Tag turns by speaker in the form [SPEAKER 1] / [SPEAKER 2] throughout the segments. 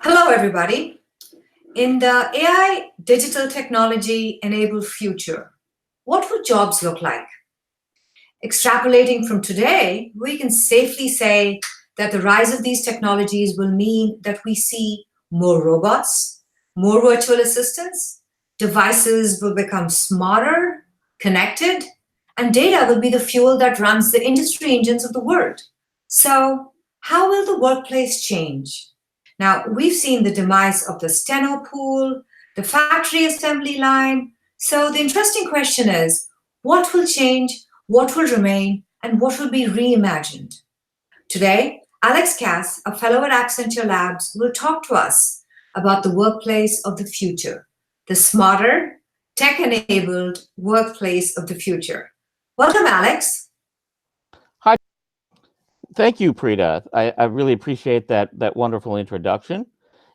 [SPEAKER 1] Hello, everybody. In the AI digital technology enabled future, what will jobs look like? Extrapolating from today, we can safely say that the rise of these technologies will mean that we see more robots, more virtual assistants, devices will become smarter, connected, and data will be the fuel that runs the industry engines of the world. So, how will the workplace change? Now, we've seen the demise of the steno pool, the factory assembly line. So, the interesting question is what will change, what will remain, and what will be reimagined? Today, Alex Kass, a fellow at Accenture Labs, will talk to us about the workplace of the future, the smarter, tech enabled workplace of the future. Welcome, Alex.
[SPEAKER 2] Hi, thank you, Preeta. I really appreciate that wonderful introduction.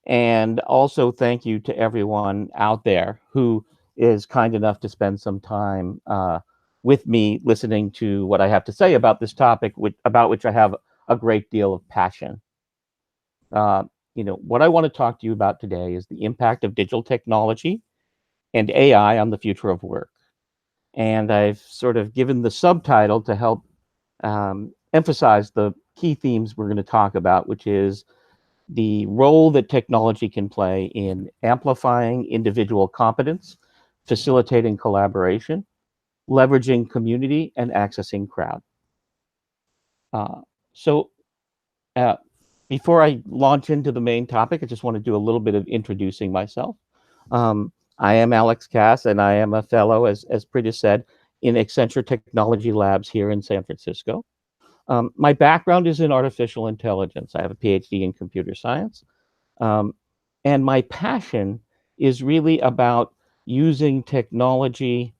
[SPEAKER 2] And also thank you to everyone out there who is kind enough to spend some time with me listening to what I have to say about this topic, about which I have a great deal of passion. Uh, what I want to talk to you about today is the impact of digital technology and AI on the future of work. And I've sort of given the subtitle to help emphasize the key themes we're going to talk about, which is the role that technology can play in amplifying individual competence, facilitating collaboration, leveraging community, and accessing crowd. Uh, so, uh, Before I launch into the main topic, I just want to do a little bit of introducing myself. I am Alex Kass, and I am a fellow, as Prita said, in Accenture Technology Labs here in San Francisco. My background is in artificial intelligence. I have a PhD in computer science. Um, and my passion is really about using technology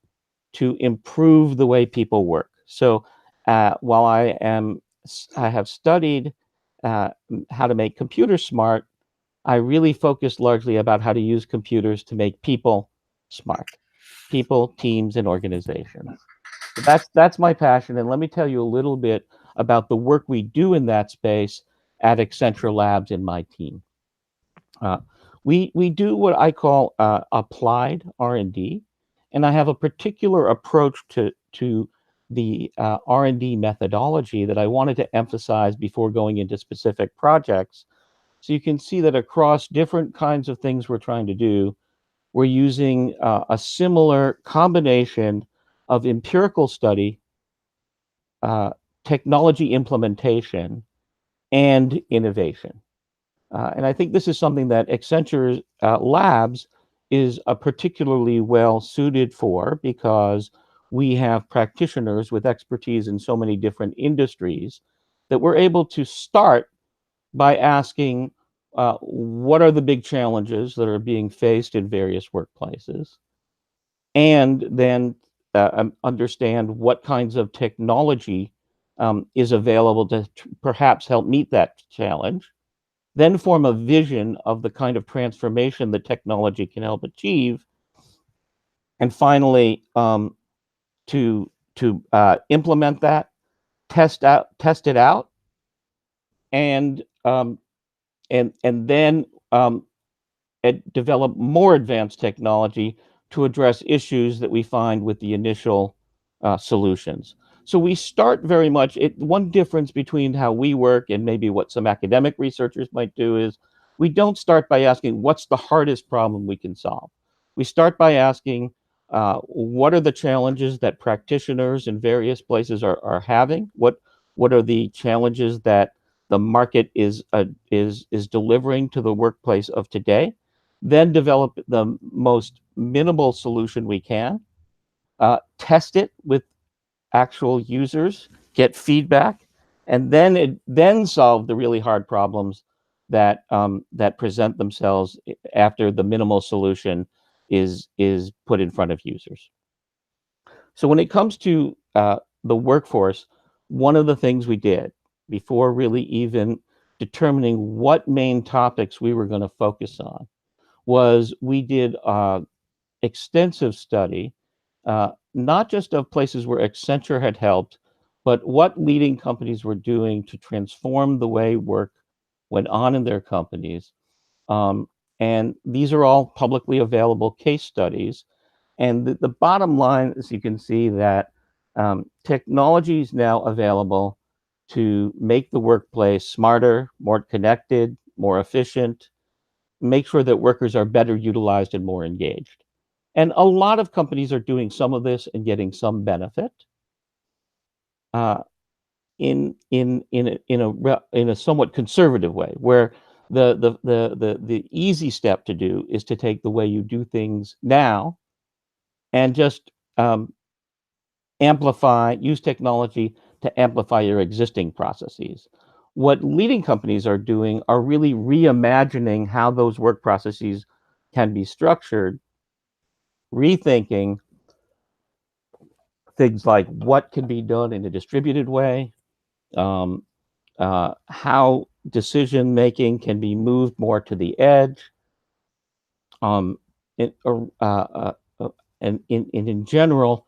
[SPEAKER 2] to improve the way people work. So while I have studied how to make computers smart, I really focused largely about how to use computers to make people smart, people, teams, and organizations. So that's my passion, and let me tell you a little bit about the work we do in that space at Accenture Labs in my team. Uh, we do what I call applied R&D, and I have a particular approach to the R&D methodology that I wanted to emphasize before going into specific projects. So you can see that across different kinds of things we're trying to do, we're using a similar combination of empirical study, uh, technology implementation, and innovation. And I think this is something that Accenture Labs is particularly well suited for because we have practitioners with expertise in so many different industries that we're able to start by asking what are the big challenges that are being faced in various workplaces, and then understand what kinds of technology is available to perhaps help meet that challenge, then form a vision of the kind of transformation that technology can help achieve, and finally to implement that, test it out, and then develop more advanced technology to address issues that we find with the initial solutions. So we start very much, one difference between how we work and maybe what some academic researchers might do is we don't start by asking what's the hardest problem we can solve. We start by asking what are the challenges that practitioners in various places are having? What are the challenges that the market is delivering to the workplace of today? Then develop the most minimal solution we can, test it with actual users, get feedback, and then solve the really hard problems that present themselves after the minimal solution is put in front of users. So when it comes to the workforce, one of the things we did before really even determining what main topics we were going to focus on was we did extensive study, not just of places where Accenture had helped, but what leading companies were doing to transform the way work went on in their companies, And these are all publicly available case studies. And the bottom line is you can see that technology is now available to make the workplace smarter, more connected, more efficient, make sure that workers are better utilized and more engaged. And a lot of companies are doing some of this and getting some benefit. Uh, in a somewhat conservative way, where the easy step to do is to take the way you do things now and just use technology to amplify your existing processes. What leading companies are doing are really reimagining how those work processes can be structured, rethinking things like what can be done in a distributed way, um, how decision making can be moved more to the edge, um, it, and in general,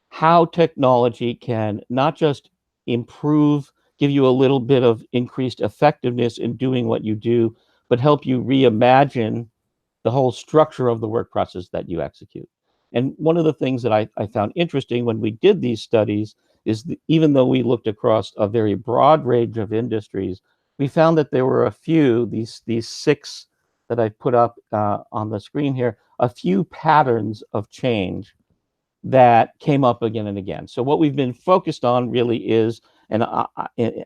[SPEAKER 2] how technology can not just improve, give you a little bit of increased effectiveness in doing what you do, but help you reimagine the whole structure of the work process that you execute. And one of the things that I found interesting when we did these studies is that even though we looked across a very broad range of industries, we found that there were a few, these six that I put up on the screen here, a few patterns of change that came up again and again. So what we've been focused on really is, and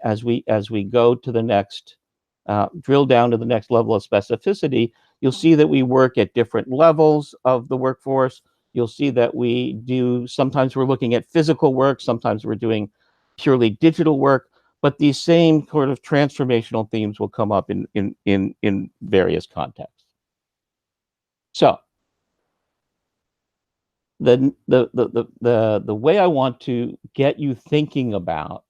[SPEAKER 2] as we go to the next, drill down to the next level of specificity, you'll see that we work at different levels of the workforce. You'll see that we do, sometimes we're looking at physical work, sometimes we're doing purely digital work, but these same sort of transformational themes will come up in various contexts. So the way I want to get you thinking about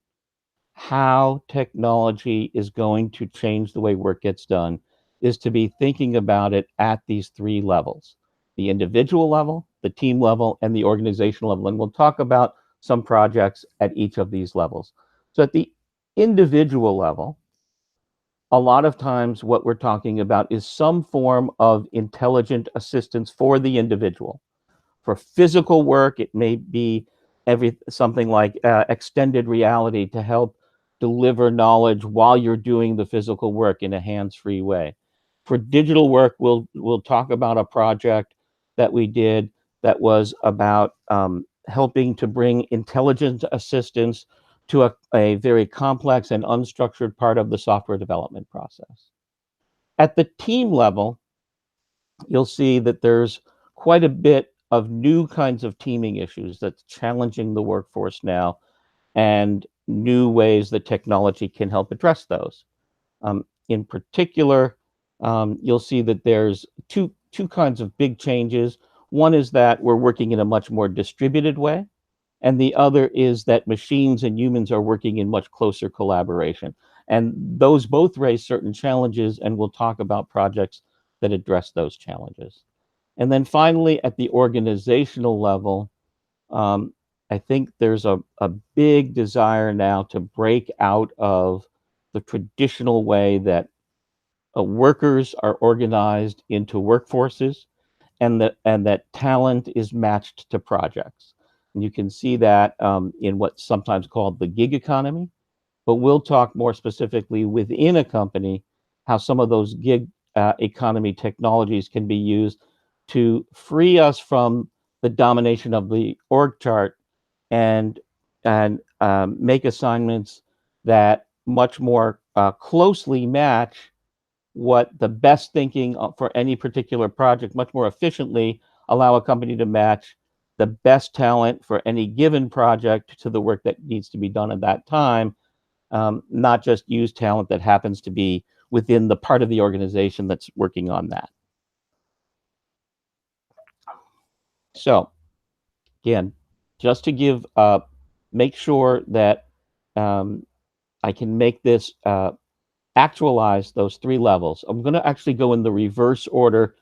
[SPEAKER 2] how technology is going to change the way work gets done is to be thinking about it at these three levels: the individual level, the team level, and the organizational level. And we'll talk about some projects at each of these levels. So at the individual level, a lot of times what we're talking about is some form of intelligent assistance for the individual. For physical work, it may be something like extended reality to help deliver knowledge while you're doing the physical work in a hands-free way. For digital work, we'll talk about a project that we did that was about helping to bring intelligent assistance to a very complex and unstructured part of the software development process. At the team level, you'll see that there's quite a bit of new kinds of teaming issues that's challenging the workforce now, and new ways that technology can help address those. In particular, you'll see that there's two kinds of big changes. One is that we're working in a much more distributed way, and the other is that machines and humans are working in much closer collaboration. And those both raise certain challenges, and we'll talk about projects that address those challenges. And then finally, at the organizational level, I think there's a big desire now to break out of the traditional way that workers are organized into workforces, and that talent is matched to projects. And you can see that in what's sometimes called the gig economy, but we'll talk more specifically within a company how some of those gig economy technologies can be used to free us from the domination of the org chart, and make assignments that much more closely match what the best thinking for any particular project, much more efficiently allow a company to match the best talent for any given project to the work that needs to be done at that time, not just use talent that happens to be within the part of the organization that's working on that. So again, just to make sure that I can make this actualize those three levels. I'm going to actually go in the reverse order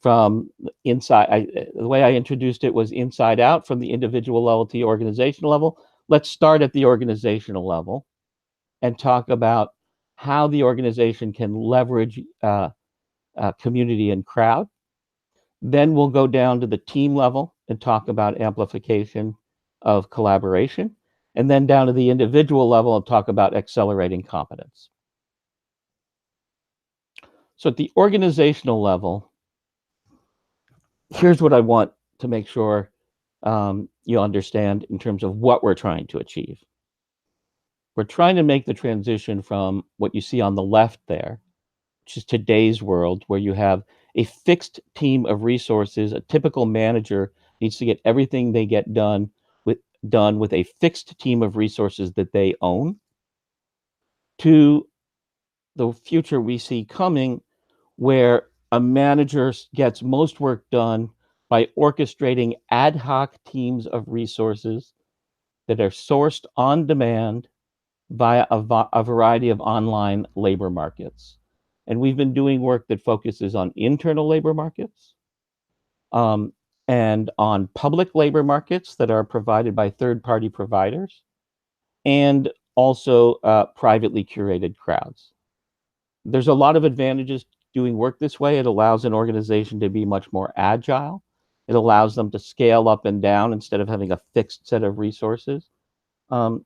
[SPEAKER 2] from inside. The way I introduced it was inside out, from the individual level to the organizational level. Let's start at the organizational level and talk about how the organization can leverage community and crowd. Then we'll go down to the team level and talk about amplification of collaboration. And then down to the individual level and talk about accelerating competence. So at the organizational level, here's what I want to make sure you understand in terms of what we're trying to achieve. We're trying to make the transition from what you see on the left there, which is today's world, where you have a fixed team of resources. A typical manager needs to get everything they get done with a fixed team of resources that they own, to the future we see coming, where a manager gets most work done by orchestrating ad hoc teams of resources that are sourced on demand via a variety of online labor markets. And we've been doing work that focuses on internal labor markets, and on public labor markets that are provided by third-party providers, and also privately curated crowds. There's a lot of advantages doing work this way. It allows an organization to be much more agile. It allows them to scale up and down instead of having a fixed set of resources. And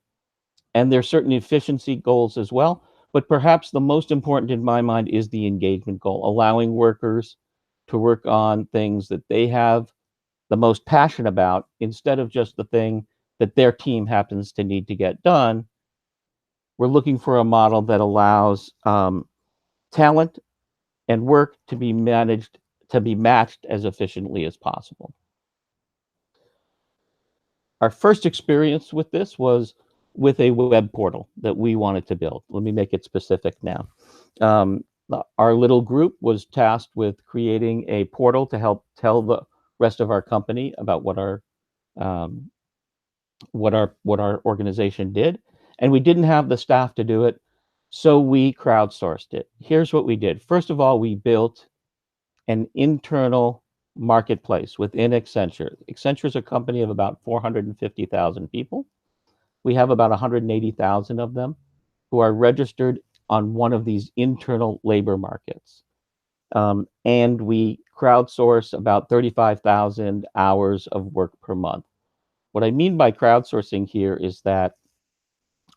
[SPEAKER 2] there's certain efficiency goals as well. But perhaps the most important in my mind is the engagement goal, allowing workers to work on things that they have the most passion about, instead of just the thing that their team happens to need to get done. We're looking for a model that allows talent and work to be managed, to be matched as efficiently as possible. Our first experience with this was with a web portal that we wanted to build. Let me make it specific now. Our little group was tasked with creating a portal to help tell the rest of our company about what our organization did, and we didn't have the staff to do it, so we crowdsourced it. Here's what we did. First of all, we built an internal marketplace within Accenture. Accenture is a company of about 450,000 people. We have about 180,000 of them who are registered on one of these internal labor markets. And we crowdsource about 35,000 hours of work per month. What I mean by crowdsourcing here is that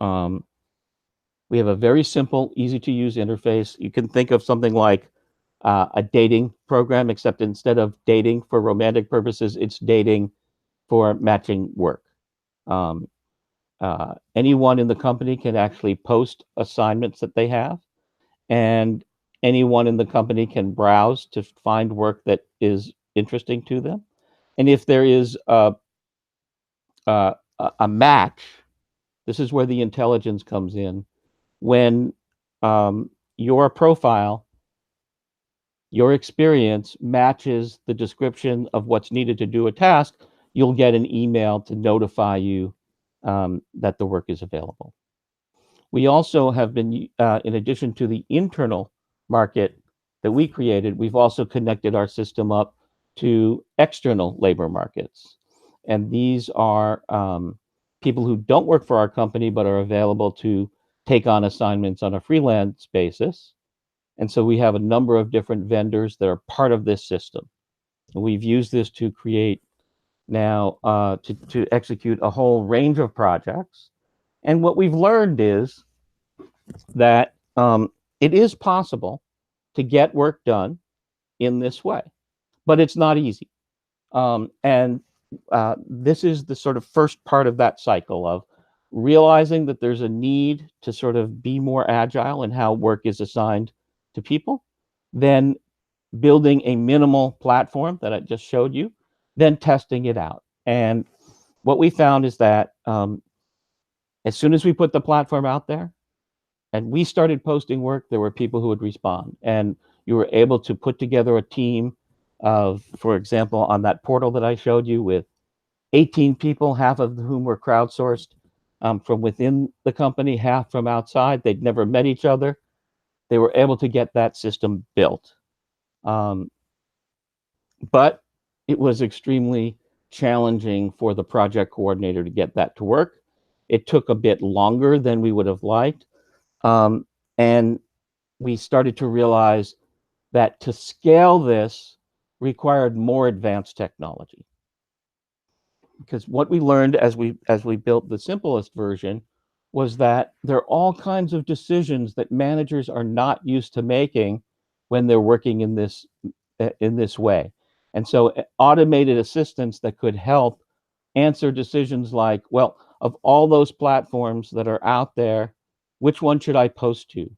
[SPEAKER 2] we have a very simple, easy to use interface. You can think of something like a dating program, except instead of dating for romantic purposes, it's dating for matching work. Anyone in the company can actually post assignments that they have, and anyone in the company can browse to find work that is interesting to them. And if there is a match, this is where the intelligence comes in. When your profile, your experience matches the description of what's needed to do a task, you'll get an email to notify you that the work is available. We also have been, in addition to the internal market that we created, we've also connected our system up to external labor markets. And these are people who don't work for our company but are available to take on assignments on a freelance basis. And so we have a number of different vendors that are part of this system. And we've used this to create now, to execute a whole range of projects. And what we've learned is that it is possible to get work done in this way, but it's not easy. And this is the sort of first part of that cycle of realizing that there's a need to sort of be more agile in how work is assigned to people, then building a minimal platform that I just showed you, then testing it out. And what we found is that as soon as we put the platform out there and we started posting work, there were people who would respond. And you were able to put together a team of, for example, on that portal that I showed you, with 18 people, half of whom were crowdsourced from within the company, half from outside. They'd never met each other. They were able to get that system built. But it was extremely challenging for the project coordinator to get that to work. It took a bit longer than we would have liked. And we started to realize that to scale this required more advanced technology. Because what we learned as we built the simplest version was that there are all kinds of decisions that managers are not used to making when they're working in this way. And so automated assistants that could help answer decisions like, well, of all those platforms that are out there, which one should I post to?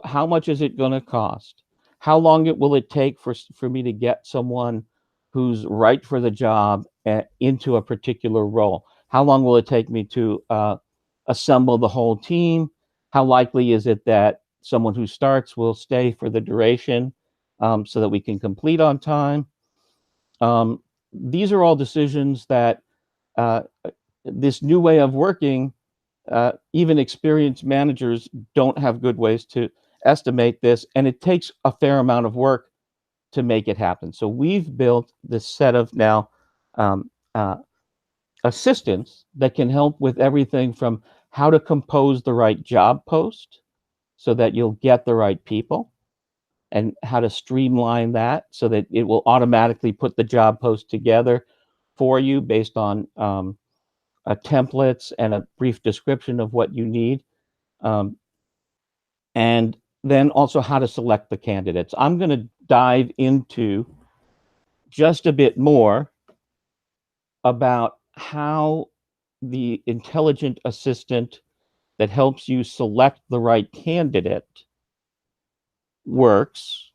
[SPEAKER 2] How much is it going to cost? How long will it take for me to get someone who's right for the job into a particular role? How long will it take me to assemble the whole team? How likely is it that someone who starts will stay for the duration so that we can complete on time? These are all decisions that uh, this new way of working, even experienced managers don't have good ways to estimate this, and it takes a fair amount of work to make it happen. So we've built this set of now um, uh, assistants that can help with everything from how to compose the right job post so that you'll get the right people, and how to streamline that so that it will automatically put the job post together for you based on templates and a brief description of what you need. Um, and then also how to select the candidates. I'm going to dive into just a bit more about how the intelligent assistant that helps you select the right candidate works,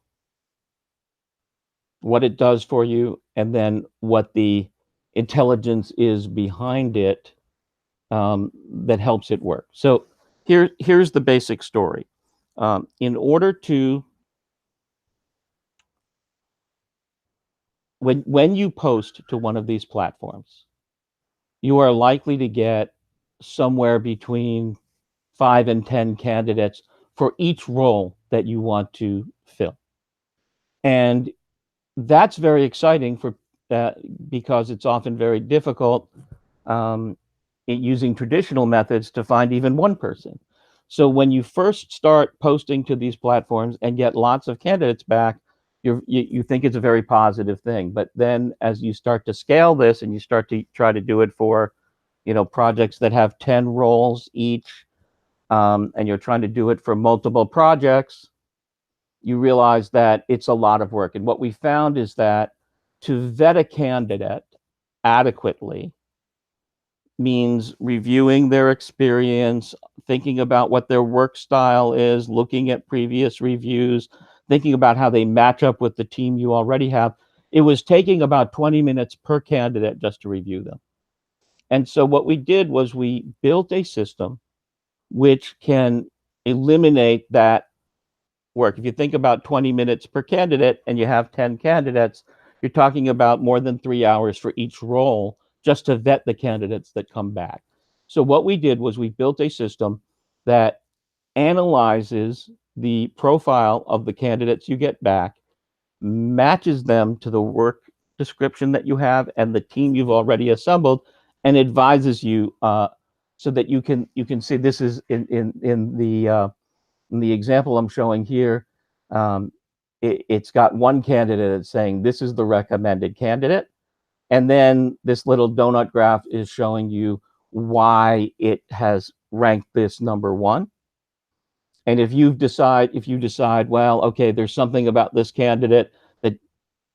[SPEAKER 2] what it does for you, and then what the intelligence is behind it that helps it work. So here's the basic story. In order to when you post to one of these platforms, you are likely to get somewhere between 5 and 10 candidates for each role that you want to fill. And that's very exciting because it's often very difficult using traditional methods to find even one person. So when you first start posting to these platforms and get lots of candidates back, you think it's a very positive thing. But then as you start to scale this and you start to try to do it for, projects that have 10 roles each, and you're trying to do it for multiple projects, you realize that it's a lot of work. And what we found is that to vet a candidate adequately means reviewing their experience, thinking about what their work style is, looking at previous reviews, thinking about how they match up with the team you already have. It was taking about 20 minutes per candidate just to review them. And so what we did was we built a system which can eliminate that work. If you think about 20 minutes per candidate and you have 10 candidates, you're talking about more than 3 hours for each role just to vet the candidates that come back. So what we did was we built a system that analyzes the profile of the candidates you get back, matches them to the work description that you have and the team you've already assembled, and advises you so that you can see this is in the example I'm showing here. It's got one candidate that's saying this is the recommended candidate, and then this little donut graph is showing you why it has ranked this number one. And if you decide, well, okay, there's something about this candidate that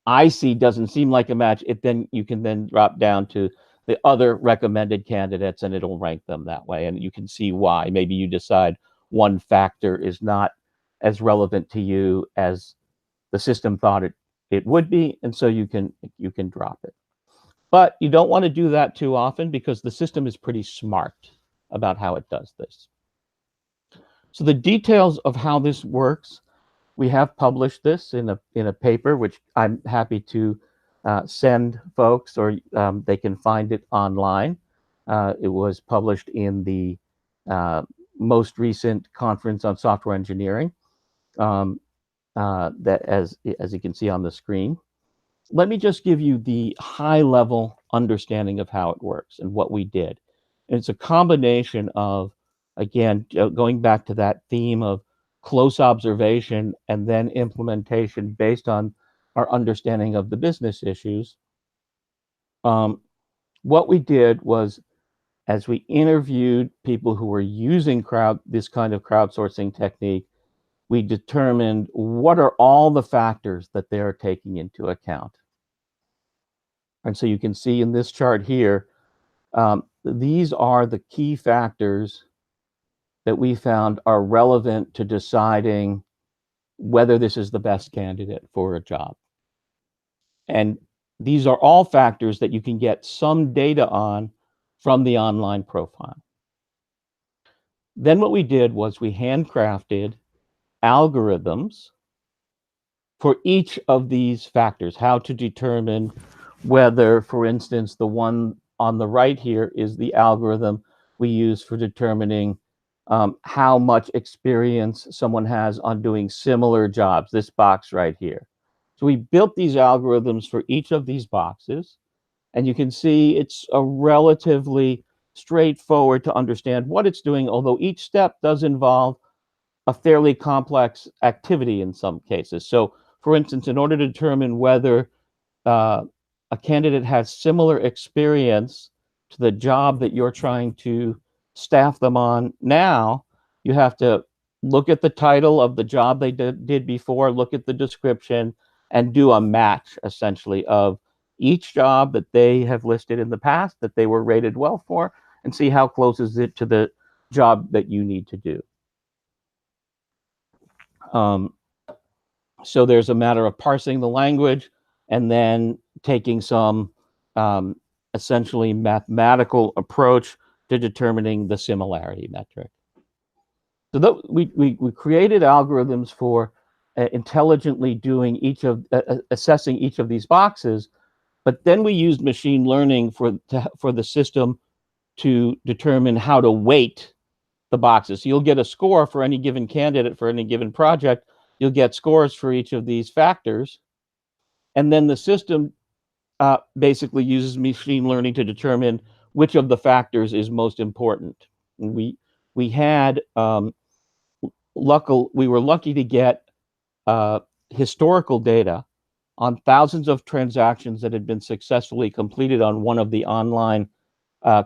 [SPEAKER 2] I see doesn't seem like a match, you can then drop down to the other recommended candidates and it'll rank them that way. And you can see why. Maybe you decide one factor is not as relevant to you as the system thought it would be, and so you can drop it. But you don't want to do that too often because the system is pretty smart about how it does this. So the details of how this works, we have published this in a paper, which I'm happy to send folks, or they can find it online. It was published in the most recent conference on software engineering, that as you can see on the screen. Let me just give you the high level understanding of how it works and what we did. And it's a combination of, again, going back to that theme of close observation and then implementation based on our understanding of the business issues. What we did was, as we interviewed people who were using this kind of crowdsourcing technique, we determined what are all the factors that they are taking into account. And so you can see in this chart here, these are the key factors that we found are relevant to deciding whether this is the best candidate for a job. And these are all factors that you can get some data on from the online profile. Then what we did was we handcrafted algorithms for each of these factors, how to determine whether, for instance, the one on the right here is the algorithm we use for determining how much experience someone has on doing similar jobs, this box right here. So we built these algorithms for each of these boxes, and you can see it's a relatively straightforward to understand what it's doing, although each step does involve a fairly complex activity in some cases. So, for instance, in order to determine whether a candidate has similar experience to the job that you're trying to staff them on now, you have to look at the title of the job they did before, look at the description, and do a match, essentially, of each job that they have listed in the past that they were rated well for, and see how close is it to the job that you need to do. So there's a matter of parsing the language and then taking some essentially mathematical approach to determining the similarity metric. So we created algorithms for intelligently doing assessing each of these boxes, but then we used machine learning for the system to determine how to weight the boxes. So you'll get a score for any given candidate for any given project. You'll get scores for each of these factors. And then the system basically uses machine learning to determine which of the factors is most important. And we were lucky to get historical data on thousands of transactions that had been successfully completed on one of the online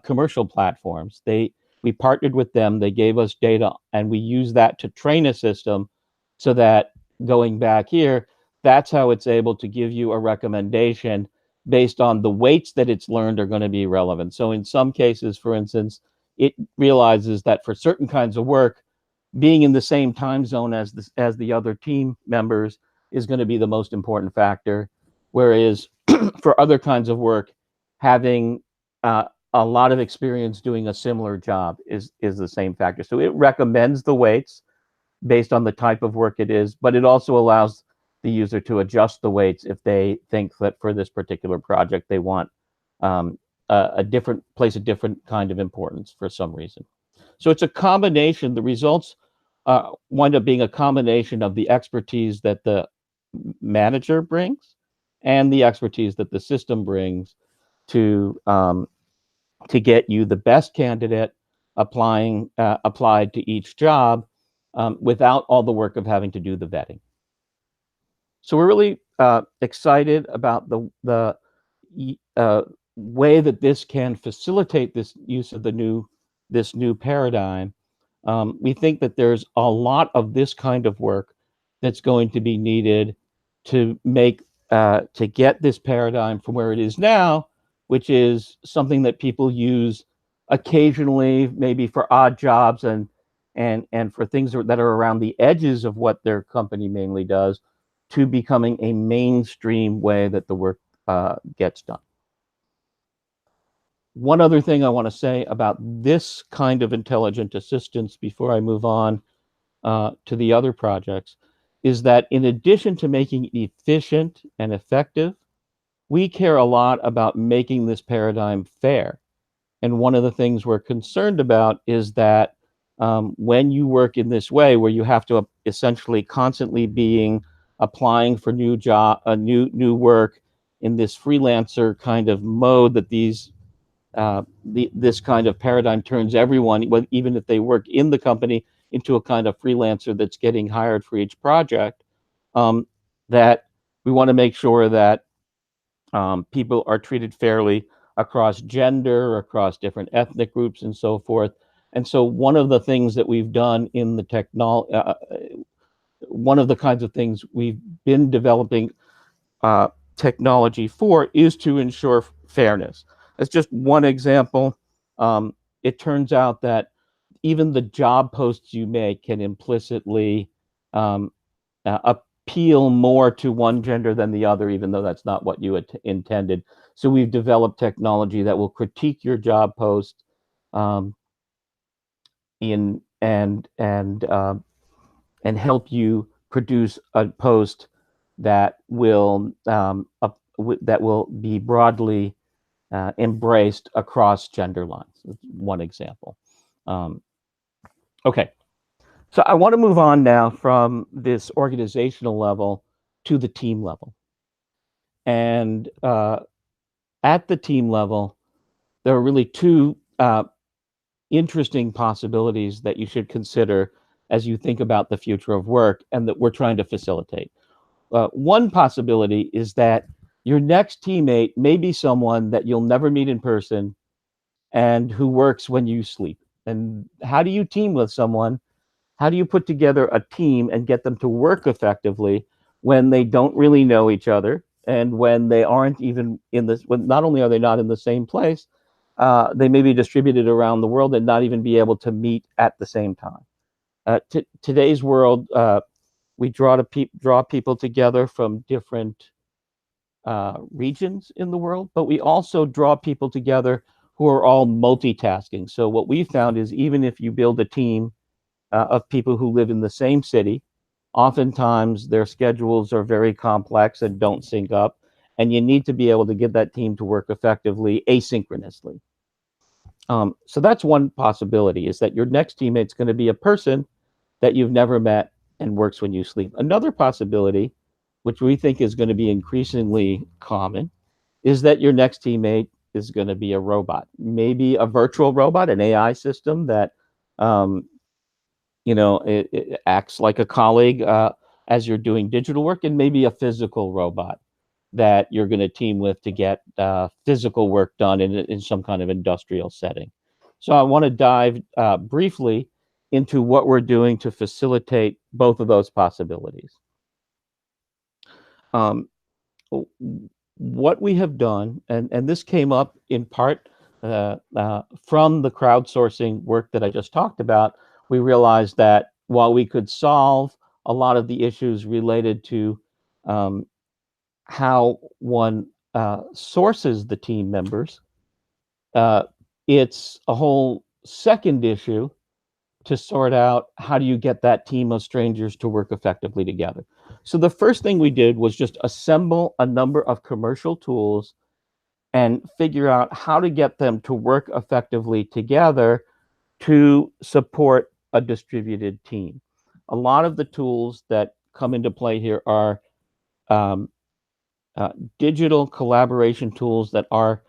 [SPEAKER 2] commercial platforms. We partnered with them, they gave us data, and we used that to train a system so that, going back here, that's how it's able to give you a recommendation based on the weights that it's learned are going to be relevant. So in some cases, for instance, it realizes that for certain kinds of work, being in the same time zone as the other team members is going to be the most important factor, whereas for other kinds of work, having a lot of experience doing a similar job is the same factor. So it recommends the weights based on the type of work it is, but it also allows the user to adjust the weights if they think that for this particular project they want a different kind of importance for some reason. So it's a combination. The results wind up being a combination of the expertise that the manager brings and the expertise that the system brings to get you the best candidate applied to each job without all the work of having to do the vetting. So we're really excited about the way that this can facilitate this use of this new paradigm. We think that there's a lot of this kind of work that's going to be needed to get this paradigm from where it is now, which is something that people use occasionally, maybe for odd jobs and for things that are around the edges of what their company mainly does, to becoming a mainstream way that the work gets done. One other thing I want to say about this kind of intelligent assistance before I move on to the other projects is that in addition to making it efficient and effective, we care a lot about making this paradigm fair. And one of the things we're concerned about is that when you work in this way, where you have to essentially constantly applying for new work in this freelancer kind of mode, that this kind of paradigm turns everyone, even if they work in the company, into a kind of freelancer that's getting hired for each project, that we want to make sure that people are treated fairly across gender, across different ethnic groups, and so forth. And so, one of the things that we've done in the one of the kinds of things we've been developing technology for is to ensure fairness. As just one example, it turns out that even the job posts you make can implicitly um, appeal more to one gender than the other, even though that's not what you had intended. So we've developed technology that will critique your job post um, in and help you produce a post that will that will be broadly embraced across gender lines. That's one example. Um, okay, so I want to move on now from this organizational level to the team level. And at the team level, there are really two interesting possibilities that you should consider as you think about the future of work and that we're trying to facilitate. One possibility is that your next teammate may be someone that you'll never meet in person and who works when you sleep. And how do you team with someone? How do you put together a team and get them to work effectively when they don't really know each other and when they aren't even in this? When not only are they not in the same place, they may be distributed around the world and not even be able to meet at the same time. Today's world, we draw people together from different regions in the world, but we also draw people together who are all multitasking. So what we found is even if you build a team of people who live in the same city, oftentimes their schedules are very complex and don't sync up, and you need to be able to get that team to work effectively asynchronously. So that's one possibility, is that your next teammate's going to be a person that you've never met and works when you sleep. Another possibility, which we think is going to be increasingly common, is that your next teammate is going to be a robot, maybe a virtual robot, an AI system that um, it acts like a colleague as you're doing digital work, and maybe a physical robot that you're going to team with to get physical work done in some kind of industrial setting. So I want to dive briefly into what we're doing to facilitate both of those possibilities. Um, what we have done, and this came up in part from the crowdsourcing work that I just talked about, we realized that while we could solve a lot of the issues related to um, how one sources the team members, uh, it's a whole second issue to sort out how do you get that team of strangers to work effectively together. So the first thing we did was just assemble a number of commercial tools and figure out how to get them to work effectively together to support a distributed team. A lot of the tools that come into play here are um, digital collaboration tools that are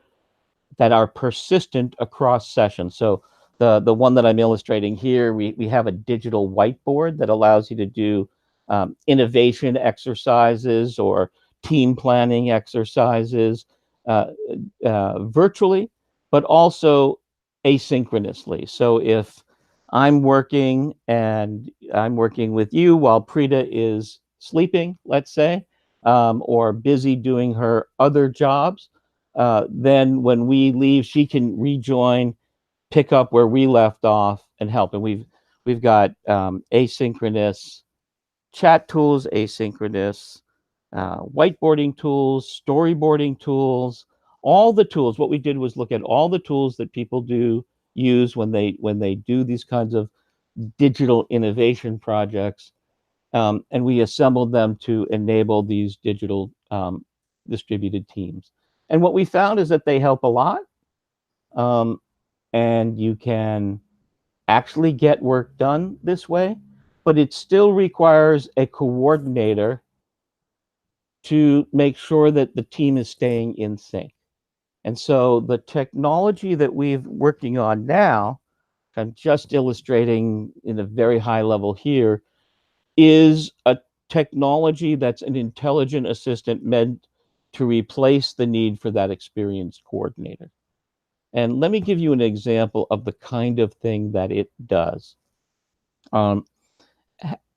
[SPEAKER 2] persistent across sessions. So the one that I'm illustrating here, we have a digital whiteboard that allows you to do innovation exercises or team planning exercises uh, virtually, but also asynchronously. So if I'm working with you while Preeta is sleeping, let's say, or busy doing her other jobs, then when we leave, she can rejoin, pick up where we left off, and help. And we've got asynchronous chat tools, asynchronous whiteboarding tools, storyboarding tools, all the tools. What we did was look at all the tools that people use when they do these kinds of digital innovation projects, and we assembled them to enable these digital distributed teams. And what we found is that they help a lot, um, and you can actually get work done this way, but it still requires a coordinator to make sure that the team is staying in sync. And so the technology that we're working on now, I'm just illustrating in a very high level here, is a technology that's an intelligent assistant meant to replace the need for that experienced coordinator. And let me give you an example of the kind of thing that it does. Um,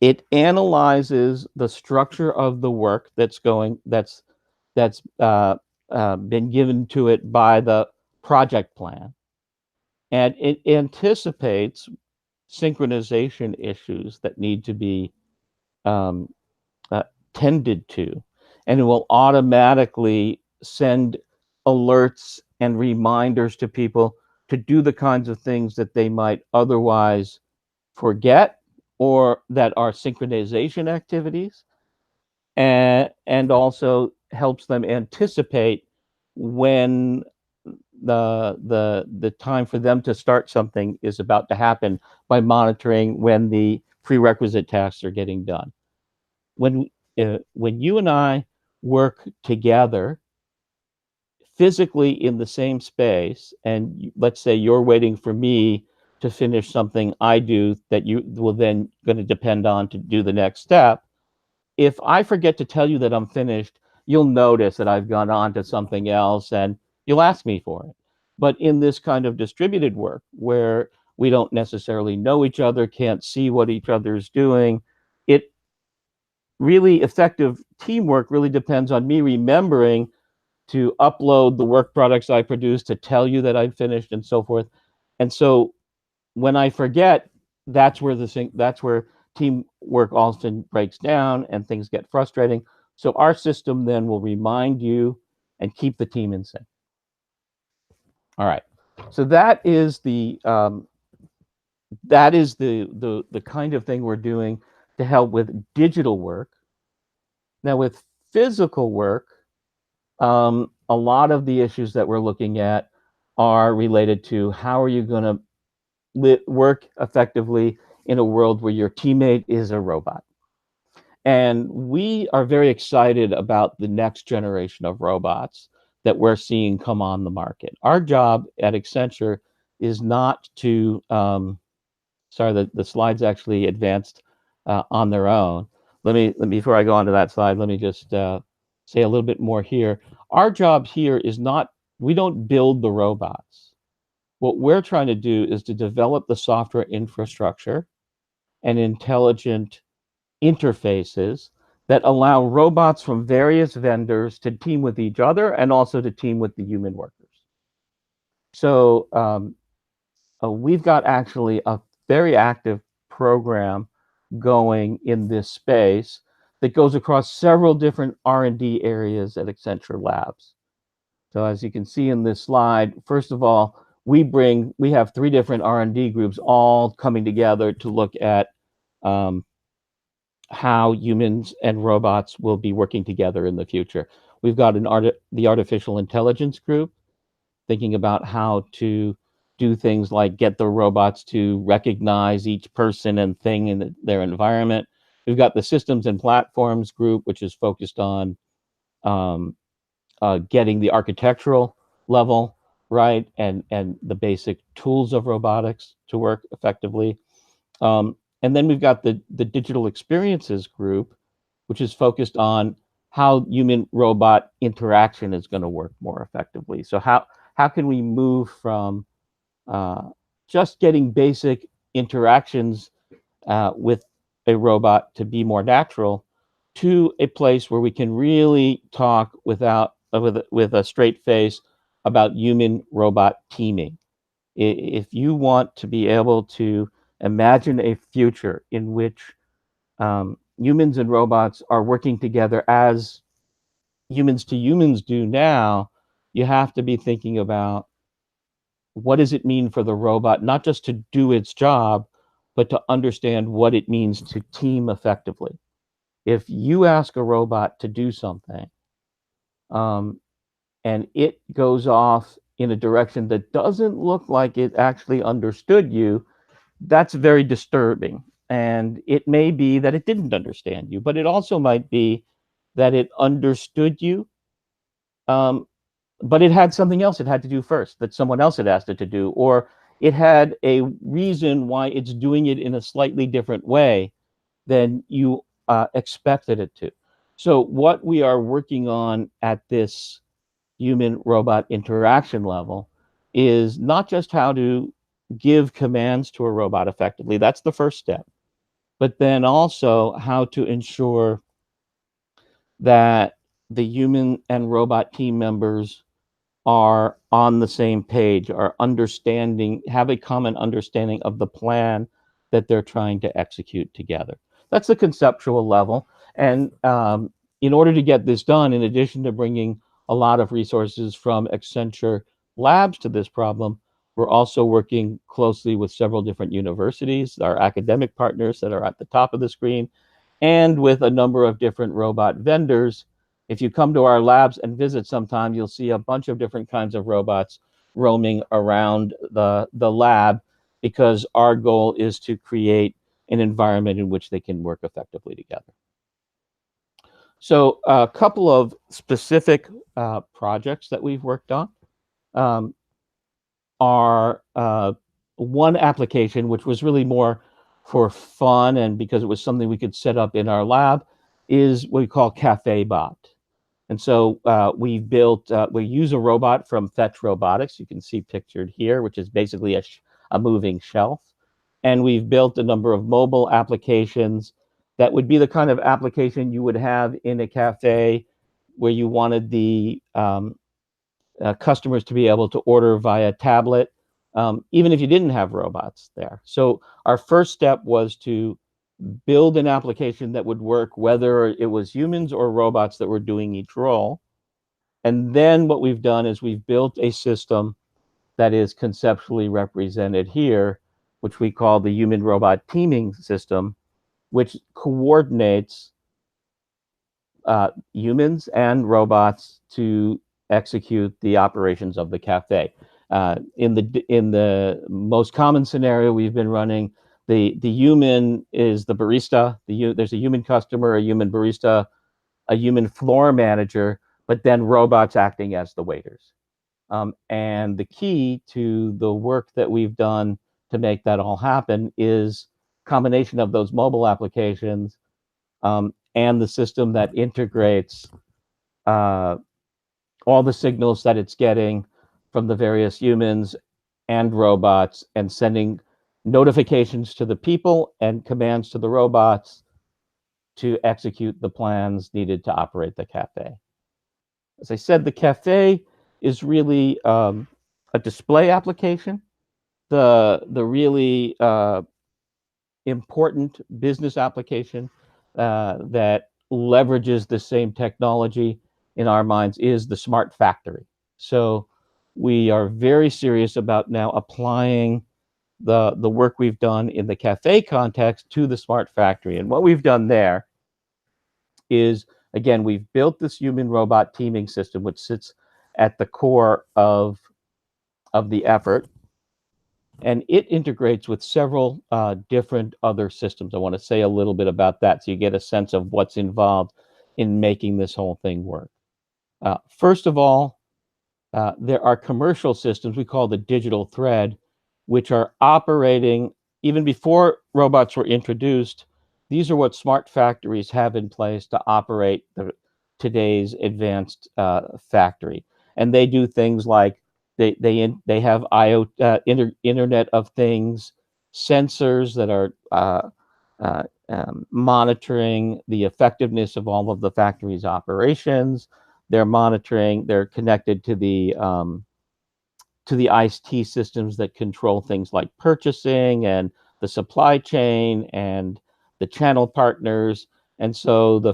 [SPEAKER 2] it analyzes the structure of the work that's been given to it by the project plan, and it anticipates synchronization issues that need to be um, uh, tended to, and it will automatically send alerts and reminders to people to do the kinds of things that they might otherwise forget or that are synchronization activities, and also helps them anticipate when the time for them to start something is about to happen by monitoring when the prerequisite tasks are getting done. When you and I work together physically in the same space, and let's say you're waiting for me to finish something I do that you will then going to depend on to do the next step, if I forget to tell you that I'm finished, you'll notice that I've gone on to something else and you'll ask me for it. But in this kind of distributed work where we don't necessarily know each other, can't see what each other's doing, it really effective teamwork really depends on me remembering to upload the work products I produce to tell you that I've finished and so forth. And so when I forget, that's where teamwork often breaks down and things get frustrating. So our system then will remind you and keep the team in sync. All right. So that is the kind of thing we're doing to help with digital work. Now with physical work, a lot of the issues that we're looking at are related to how are you going to work effectively in a world where your teammate is a robot. And we are very excited about the next generation of robots that we're seeing come on the market. Our job at Accenture is not to, sorry, the slides actually advanced on their own. Before I go on to that slide, let me just say a little bit more here. Our job here is not, we don't build the robots. What we're trying to do is to develop the software infrastructure and intelligent interfaces that allow robots from various vendors to team with each other and also to team with the human workers. So we've got actually a very active program going in this space that goes across several different R&D areas at Accenture Labs. So as you can see in this slide, first of all, we have 3 different R&D groups all coming together to look at how humans and robots will be working together in the future. We've got the artificial intelligence group thinking about how to do things like get the robots to recognize each person and thing in their environment. We've got the systems and platforms group, which is focused on um, getting the architectural level right and the basic tools of robotics to work effectively. And then we've got the digital experiences group, which is focused on how human robot interaction is going to work more effectively. So how can we move from just getting basic interactions with a robot to be more natural to a place where we can really talk with a straight face about human robot teaming. If you want to be able to imagine a future in which humans and robots are working together as humans to humans do now, you have to be thinking about what does it mean for the robot, not just to do its job, but to understand what it means to team effectively. If you ask a robot to do something, um, and it goes off in a direction that doesn't look like it actually understood you, that's very disturbing. And it may be that it didn't understand you, but it also might be that it understood you, um, but it had something else it had to do first that someone else had asked it to do, or it had a reason why it's doing it in a slightly different way than you expected it to. So what we are working on at this human robot interaction level is not just how to give commands to a robot effectively, that's the first step, but then also how to ensure that the human and robot team members are on the same page, are understanding, have a common understanding of the plan that they're trying to execute together. That's the conceptual level. And in order to get this done, in addition to bringing a lot of resources from Accenture labs to this problem, we're also working closely with several different universities, our academic partners that are at the top of the screen, and with a number of different robot vendors. If you come to our labs and visit sometime, you'll see a bunch of different kinds of robots roaming around the lab, because our goal is to create an environment in which they can work effectively together. So a couple of specific projects that we've worked on um, are one application, which was really more for fun and because it was something we could set up in our lab, is what we call Cafe Bot. And so we use a robot from Fetch Robotics, you can see pictured here, which is basically a moving shelf. And we've built a number of mobile applications that would be the kind of application you would have in a cafe where you wanted the customers to be able to order via tablet, even if you didn't have robots there. So our first step was to build an application that would work whether it was humans or robots that were doing each role. And then what we've done is we've built a system that is conceptually represented here, which we call the human robot teaming system, which coordinates humans and robots to execute the operations of the cafe. In the most common scenario we've been running, the human is the barista. There's a human customer, a human barista, a human floor manager, but then robots acting as the waiters. And the key to the work that we've done to make that all happen is combination of those mobile applications and the system that integrates uh, all the signals that it's getting from the various humans and robots and sending notifications to the people and commands to the robots to execute the plans needed to operate the cafe. As I said, the cafe is really a display application. The really important business application that leverages the same technology in our minds is the smart factory. So we are very serious about now applying the work we've done in the cafe context to the smart factory. And what we've done there is, again, we've built this human robot teaming system, which sits at the core of the effort. And it integrates with several different other systems. I want to say a little bit about that so you get a sense of what's involved in making this whole thing work. First of all, there are commercial systems we call the digital thread, which are operating even before robots were introduced. These are what smart factories have in place to operate today's advanced factory. And they do things like they have Internet of Things sensors that are monitoring the effectiveness of all of the factory's operations. They're connected to the ICT systems that control things like purchasing and the supply chain and the channel partners. And so the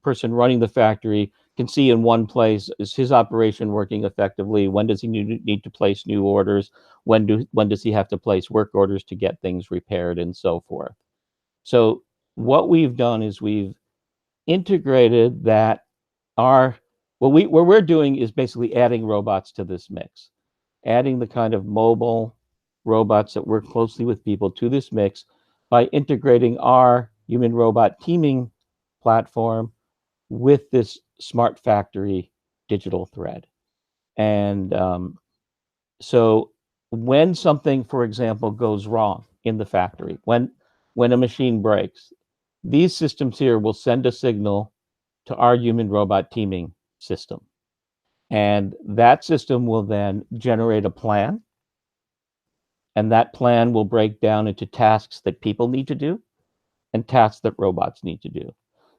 [SPEAKER 2] person running the factory can see in one place, is his operation working effectively? When does he need to place new orders? When does he have to place work orders to get things repaired and so forth? So what we've done is we've integrated that what we're doing is basically adding robots to this mix, adding the kind of mobile robots that work closely with people to this mix by integrating our human robot teaming platform with this smart factory digital thread. And so when something, for example, goes wrong in the factory, when a machine breaks, these systems here will send a signal to our human robot teaming system. And that system will then generate a plan. And that plan will break down into tasks that people need to do and tasks that robots need to do.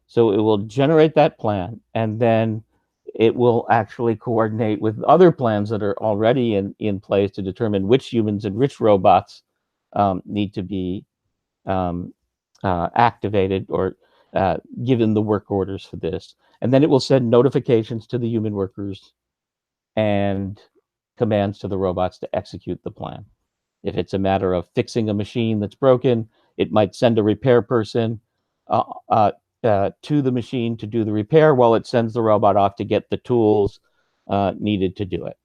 [SPEAKER 2] So it will generate that plan, and then it will actually coordinate with other plans that are already in place to determine which humans and which robots need to be um, activated or given the work orders for this. And then it will send notifications to the human workers and commands to the robots to execute the plan. If it's a matter of fixing a machine that's broken, it might send a repair person uh, uh, to the machine to do the repair while it sends the robot off to get the tools needed to do it.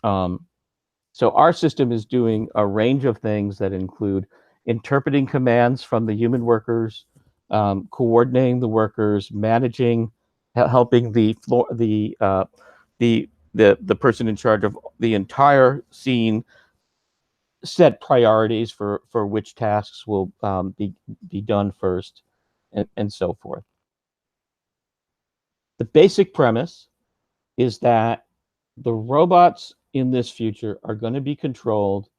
[SPEAKER 2] So our system is doing a range of things that include interpreting commands from the human workers, coordinating the workers, managing, helping the floor, the person in charge of the entire scene set priorities for which tasks will be done first, and so forth. The basic premise is that the robots in this future are going to be controlled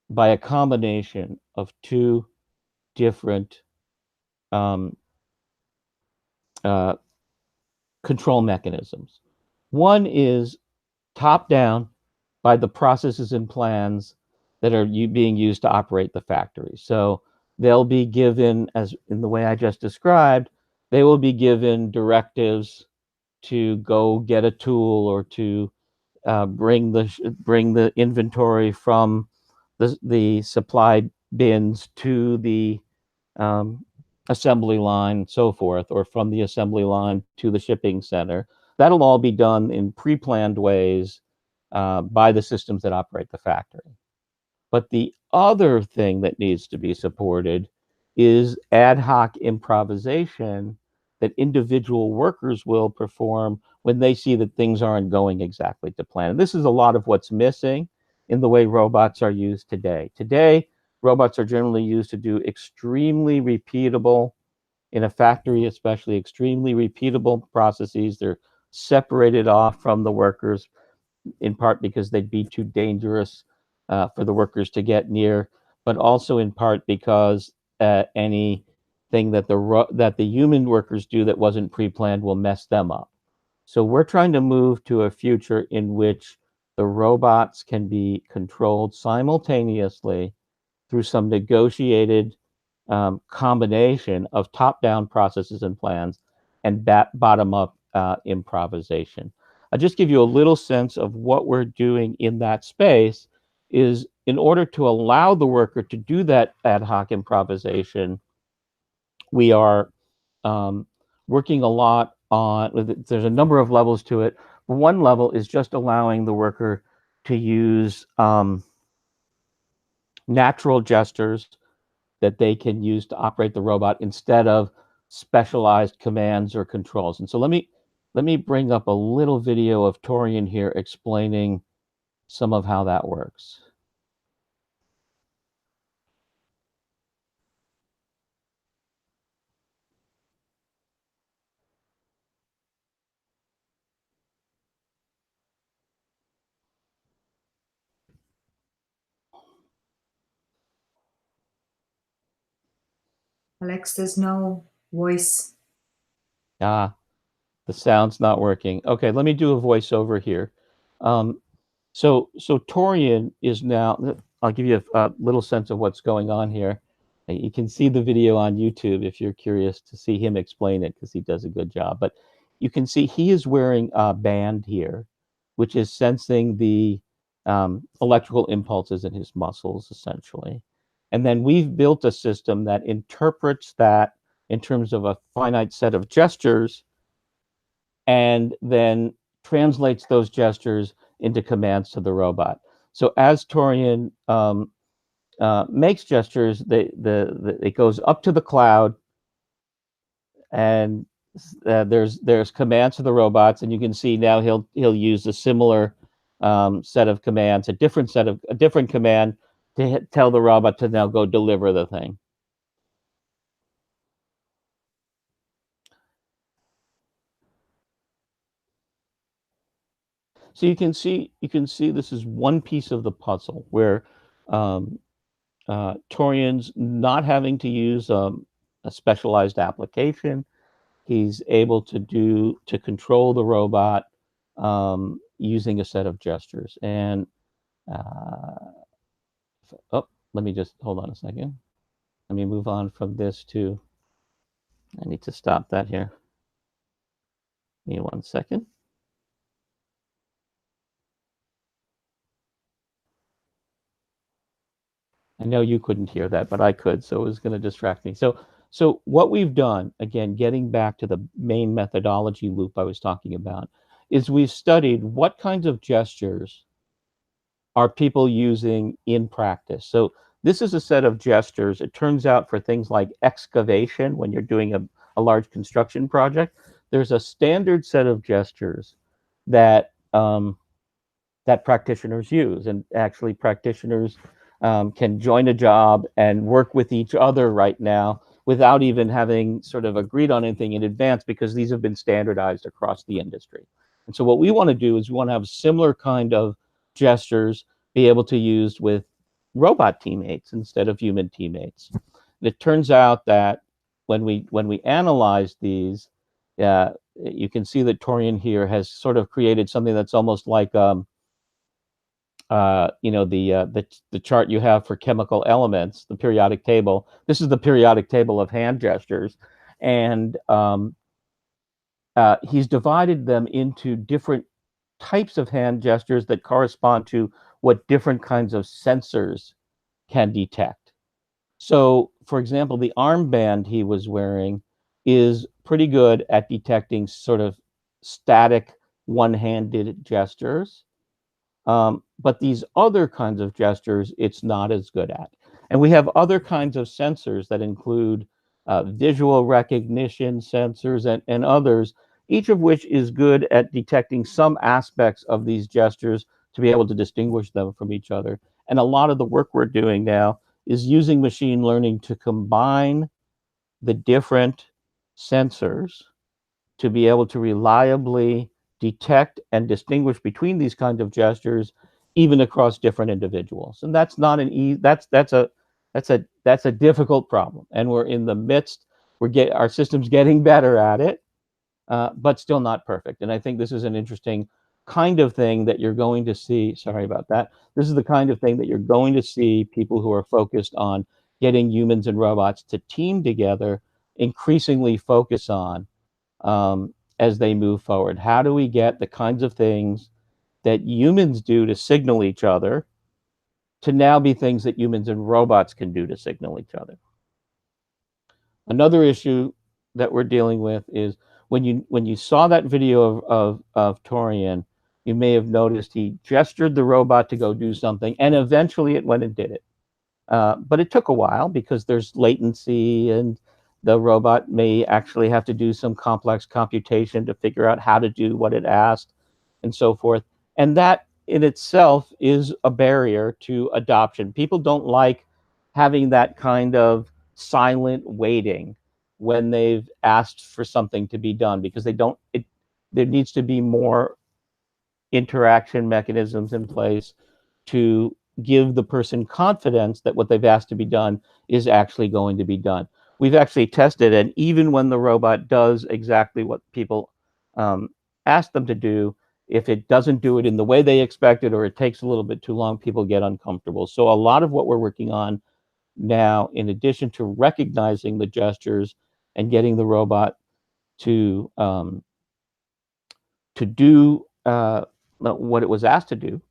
[SPEAKER 2] by a combination of two different um, uh, control mechanisms. One is top down by the processes and plans that are being used to operate the factory. So they'll be given, as in the way I just described, they will be given directives to go get a tool or to bring the inventory from the supply bins to the um, assembly line, so forth, or from the assembly line to the shipping center. That'll all be done in pre-planned ways by the systems that operate the factory. But the other thing that needs to be supported is ad hoc improvisation that individual workers will perform when they see that things aren't going exactly to plan. And this is a lot of what's missing in the way robots are used today. Today, robots are generally used to do extremely repeatable, in a factory especially, extremely repeatable processes. They're separated off from the workers, in part because they'd be too dangerous for the workers to get near, but also in part because anything that the human workers do that wasn't pre-planned will mess them up. So we're trying to move to a future in which the robots can be controlled simultaneously through some negotiated combination of top-down processes and plans and bottom-up improvisation. I'll just give you a little sense of what we're doing in that space is in order to allow the worker to do that ad hoc improvisation, we are working a lot on, there's a number of levels to it. One level is just allowing the worker to use natural gestures that they can use to operate the robot instead of specialized commands or controls. And so let me bring up a little video of Torian here explaining some of how that works.
[SPEAKER 1] Alex, there's no voice.
[SPEAKER 2] Ah, the sound's not working. Okay, let me do a voiceover here. So Torian is now, I'll give you a little sense of what's going on here. You can see the video on YouTube if you're curious to see him explain it, because he does a good job. But you can see he is wearing a band here, which is sensing the electrical impulses in his muscles, essentially. And then we've built a system that interprets that in terms of a finite set of gestures and then translates those gestures into commands to the robot. So as Torian makes gestures, it goes up to the cloud, and there's commands to the robots, and you can see now he'll use a similar set of commands, a different command to tell the robot to now go deliver the thing. So you can see this is one piece of the puzzle where um, Torian's not having to use a specialized application. He's able to control the robot using a set of gestures. And oh, let me just hold on a second. Let me move on from this to. I need to stop that here. Give me 1 second. I know you couldn't hear that, but I could, so it was going to distract me. So what we've done, again, getting back to the main methodology loop I was talking about, is we've studied what kinds of gestures are people using in practice. So this is a set of gestures. It turns out for things like excavation, when you're doing a large construction project, there's a standard set of gestures that that practitioners use. And actually, practitioners can join a job and work with each other right now without even having sort of agreed on anything in advance, because these have been standardized across the industry. And so what we want to do is we want to have similar kind of gestures be able to use with robot teammates instead of human teammates. And it turns out that when we analyze these, you can see that Torian here has sort of created something that's almost like the chart you have for chemical elements, the periodic table. This is the periodic table of hand gestures, and he's divided them into different types of hand gestures that correspond to what different kinds of sensors can detect. So, for example, the armband he was wearing is pretty good at detecting sort of static one-handed gestures. But these other kinds of gestures, it's not as good at. And we have other kinds of sensors that include visual recognition sensors and others, each of which is good at detecting some aspects of these gestures to be able to distinguish them from each other. And a lot of the work we're doing now is using machine learning to combine the different sensors to be able to reliably detect and distinguish between these kinds of gestures, even across different individuals. And that's not an easy. That's a difficult problem, and we're in the midst. Our system's getting better at it, but still not perfect. And I think this is an interesting kind of thing that you're going to see. Sorry about that. This is the kind of thing that you're going to see people who are focused on getting humans and robots to team together increasingly focus on as they move forward. How do we get the kinds of things that humans do to signal each other to now be things that humans and robots can do to signal each other? Another issue that we're dealing with is when you saw that video of Torian, you may have noticed he gestured the robot to go do something, and eventually it went and did it. But it took a while because there's latency, and the robot may actually have to do some complex computation to figure out how to do what it asked, and so forth. And that in itself is a barrier to adoption. People don't like having that kind of silent waiting when they've asked for something to be done, because they don't. There needs to be more interaction mechanisms in place to give the person confidence that what they've asked to be done is actually going to be done. We've actually tested, and even when the robot does exactly what people ask them to do, if it doesn't do it in the way they expected, or it takes a little bit too long, people get uncomfortable. So a lot of what we're working on now, in addition to recognizing the gestures and getting the robot to do what it was asked to do,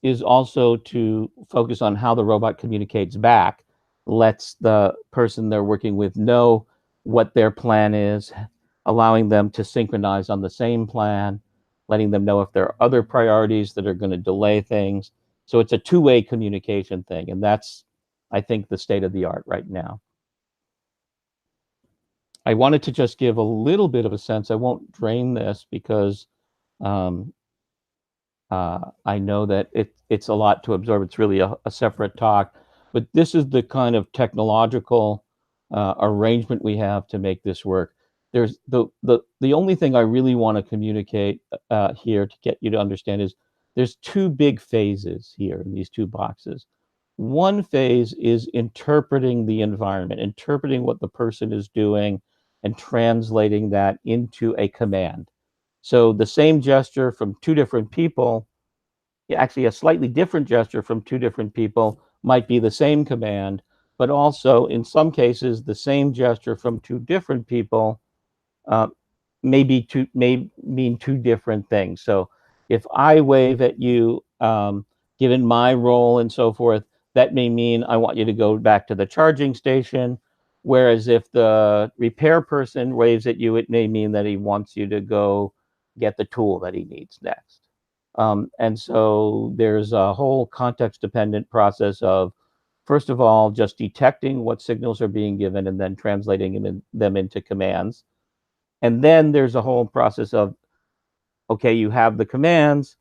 [SPEAKER 2] is also to focus on how the robot communicates back, lets the person they're working with know what their plan is, allowing them to synchronize on the same plan, letting them know if there are other priorities that are going to delay things. So it's a two-way communication thing, and that's, I think, the state of the art right now. I wanted to just give a little bit of a sense. I won't drain this because I know that it's a lot to absorb. It's really a separate talk, but this is the kind of technological arrangement we have to make this work. There's the only thing I really want to communicate here to get you to understand is there's two big phases here in these two boxes. One phase is interpreting the environment, interpreting what the person is doing, and translating that into a command. So the same gesture from two different people, actually a slightly different gesture from two different people might be the same command, but also in some cases, the same gesture from two different people uh, may mean two different things. So if I wave at you, given my role and so forth, that may mean I want you to go back to the charging station. Whereas if the repair person waves at you, it may mean that he wants you to go get the tool that he needs next. And so there's a whole context dependent process of, first of all, just detecting what signals are being given and then translating them into commands. And then there's a whole process of, okay, you have the commands,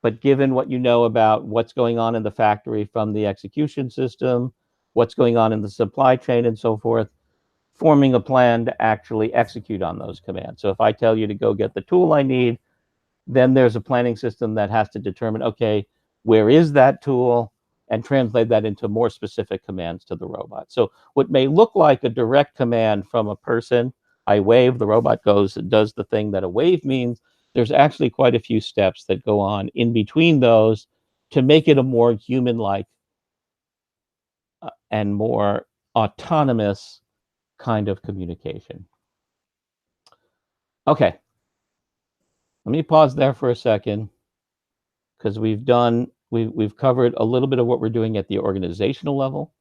[SPEAKER 2] but given what you know about what's going on in the factory from the execution system, what's going on in the supply chain and so forth, forming a plan to actually execute on those commands. So if I tell you to go get the tool I need, then there's a planning system that has to determine, okay, where is that tool, and translate that into more specific commands to the robot. So what may look like a direct command from a person, I wave, the robot goes and does the thing that a wave means, there's actually quite a few steps that go on in between those to make it a more human-like and more autonomous kind of communication. Okay, let me pause there for a second, because we've covered a little bit of what we're doing at the organizational level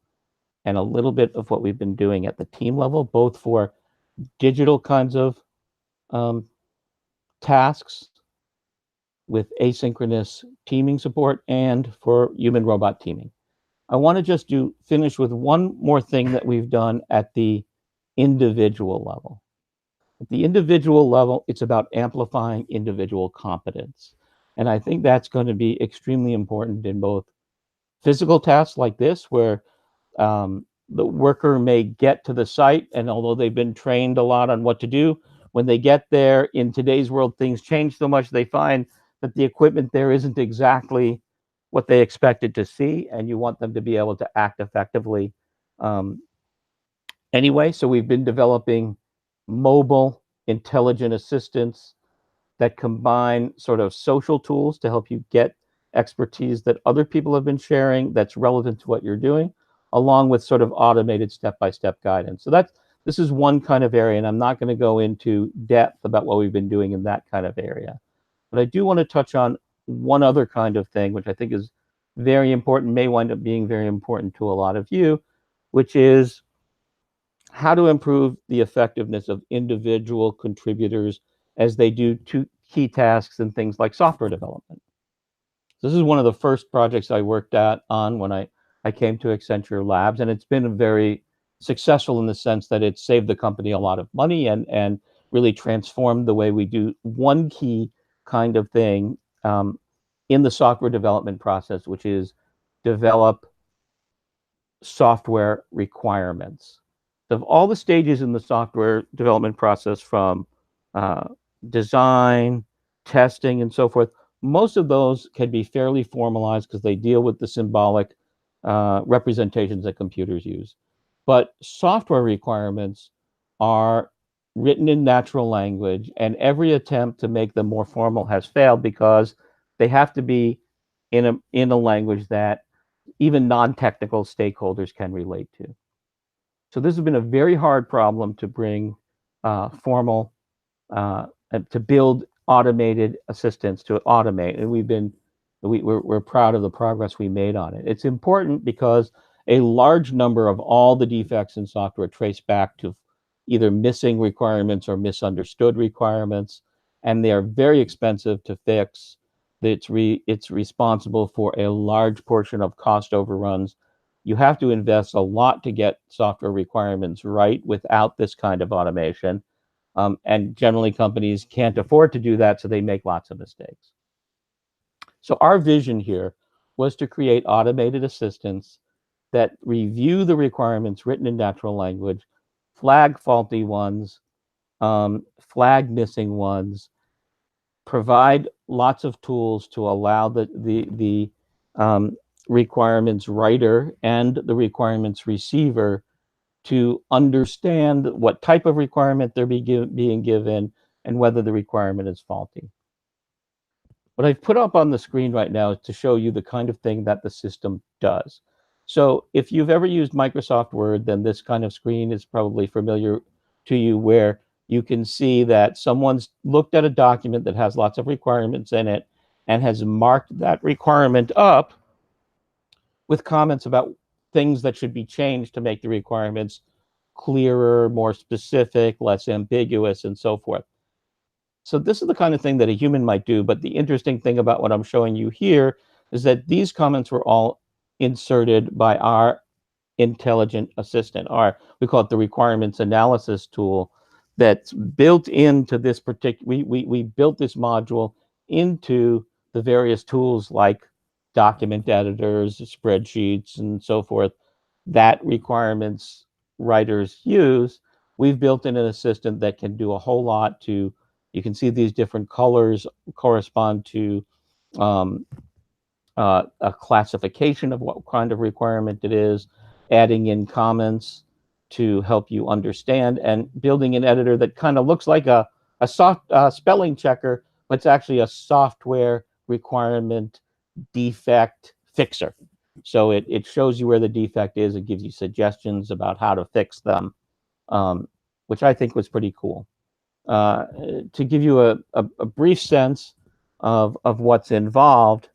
[SPEAKER 2] and a little bit of what we've been doing at the team level, both for digital kinds of um, tasks with asynchronous teaming support and for human robot teaming. I want to just finish with one more thing that we've done at the individual level. At the individual level, it's about amplifying individual competence. And I think that's going to be extremely important in both physical tasks like this, where the worker may get to the site, and although they've been trained a lot on what to do, when they get there, in today's world, things change so much, they find that the equipment there isn't exactly what they expected to see, and you want them to be able to act effectively anyway. So we've been developing mobile intelligent assistants that combine sort of social tools to help you get expertise that other people have been sharing that's relevant to what you're doing, along with sort of automated step-by-step guidance. So this is one kind of area, and I'm not going to go into depth about what we've been doing in that kind of area. But I do want to touch on one other kind of thing, which I think is very important, may wind up being very important to a lot of you, which is how to improve the effectiveness of individual contributors as they do two key tasks and things like software development. This is one of the first projects I worked on when I came to Accenture Labs, and it's been very successful in the sense that it saved the company a lot of money and really transformed the way we do one key kind of thing in the software development process, which is develop software requirements. Of all the stages in the software development process, from uh, design, testing, and so forth, most of those can be fairly formalized because they deal with the symbolic representations that computers use. But software requirements are written in natural language, and every attempt to make them more formal has failed because they have to be in a language that even non-technical stakeholders can relate to. So this has been a very hard problem to bring formal, to build automated assistance to automate, and we're proud of the progress we made on it. It's important because a large number of all the defects in software trace back to either missing requirements or misunderstood requirements, and they are very expensive to fix. It's responsible for a large portion of cost overruns. You have to invest a lot to get software requirements right without this kind of automation. And generally companies can't afford to do that, so they make lots of mistakes. So our vision here was to create automated assistants that review the requirements written in natural language, flag faulty ones, flag missing ones, provide lots of tools to allow the requirements writer and the requirements receiver to understand what type of requirement they're being given and whether the requirement is faulty. What I've put up on the screen right now is to show you the kind of thing that the system does. So if you've ever used Microsoft Word, then this kind of screen is probably familiar to you, where you can see that someone's looked at a document that has lots of requirements in it and has marked that requirement up with comments about things that should be changed to make the requirements clearer, more specific, less ambiguous, and so forth. So this is the kind of thing that a human might do. But the interesting thing about what I'm showing you here is that these comments were all inserted by our intelligent assistant. We call it the requirements analysis tool that's built into this particular, we built this module into the various tools like document editors, spreadsheets, and so forth that requirements writers use. We've built in an assistant that can do a whole lot to, you can see these different colors correspond to um, a classification of what kind of requirement it is, adding in comments to help you understand, and building an editor that kind of looks like a soft spelling checker, but it's actually a software requirement defect fixer. So it shows you where the defect is. It gives you suggestions about how to fix them, which I think was pretty cool. To give you a brief sense of what's involved,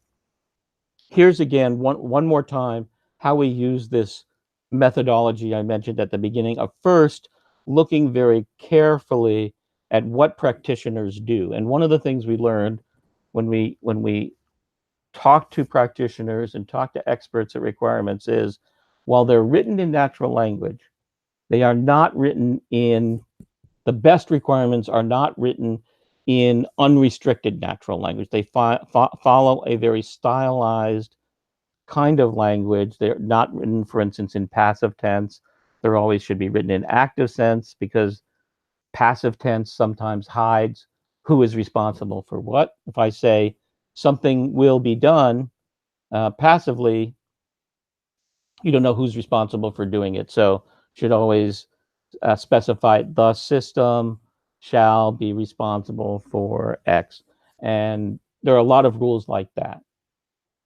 [SPEAKER 2] here's again, one more time, how we use this methodology I mentioned at the beginning of first looking very carefully at what practitioners do. And one of the things we learned when we talk to practitioners and talk to experts at requirements is, while they're written in natural language, they are not written in, the best requirements are not written in unrestricted natural language. They follow a very stylized kind of language. They're not written, for instance, in passive tense. They're always should be written in active sense, because passive tense sometimes hides who is responsible for what. If I say something will be done passively, you don't know who's responsible for doing it. So should always specify the system shall be responsible for X. And there are a lot of rules like that.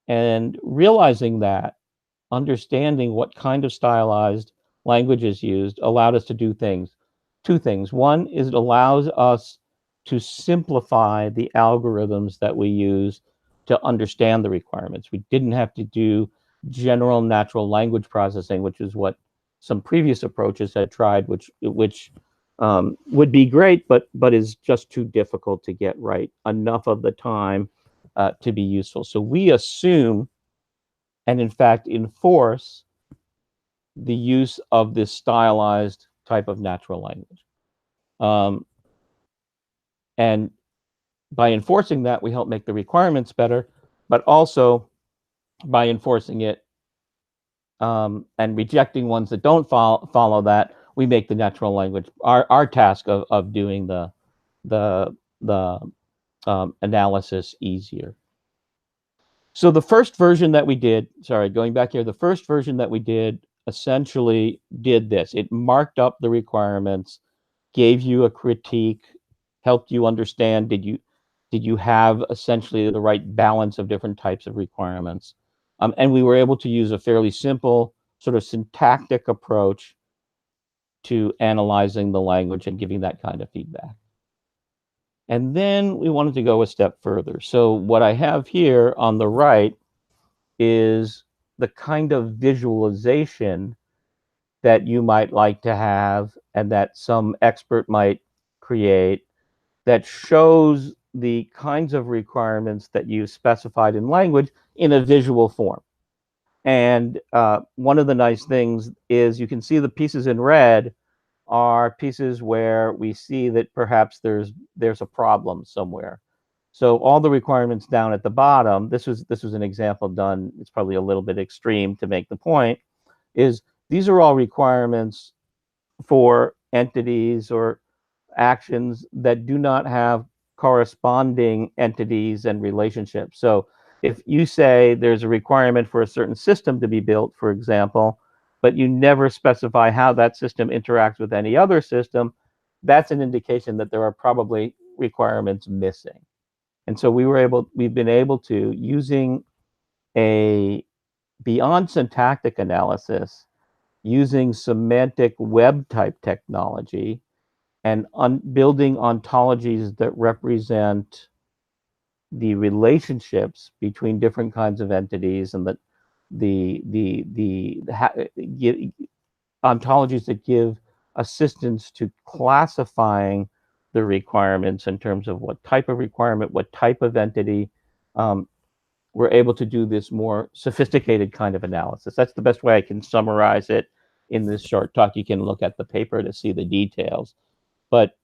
[SPEAKER 2] And realizing that, understanding what kind of stylized language is used, allowed us to do things. Two things. One is it allows us to simplify the algorithms that we use to understand the requirements. We didn't have to do general natural language processing, which is what some previous approaches had tried, which would be great, but is just too difficult to get right enough of the time to be useful. So we assume, and in fact enforce, the use of this stylized type of natural language. And by enforcing that, we help make the requirements better, but also by enforcing it and rejecting ones that don't follow that, we make the natural language, our task of doing the analysis easier. So the first version that we did, sorry, going back here, the first version that we did essentially did this. It marked up the requirements, gave you a critique, helped you understand, did you have essentially the right balance of different types of requirements? And we were able to use a fairly simple sort of syntactic approach to analyzing the language and giving that kind of feedback. And then we wanted to go a step further. So what I have here on the right is the kind of visualization that you might like to have and that some expert might create, that shows the kinds of requirements that you specified in language in a visual form. And one of the nice things is you can see the pieces in red are pieces where we see that perhaps there's a problem somewhere. So all the requirements down at the bottom, this was an example done, it's probably a little bit extreme to make the point, is these are all requirements for entities or actions that do not have corresponding entities and relationships. So if you say there's a requirement for a certain system to be built, for example, but you never specify how that system interacts with any other system, that's an indication that there are probably requirements missing. And so we've been able to, using a beyond syntactic analysis, using semantic web type technology, and building ontologies that represent the relationships between different kinds of entities, and ontologies that give assistance to classifying the requirements in terms of what type of requirement, what type of entity. We're able to do this more sophisticated kind of analysis. That's the best way I can summarize it in this short talk. You can look at the paper to see the details. But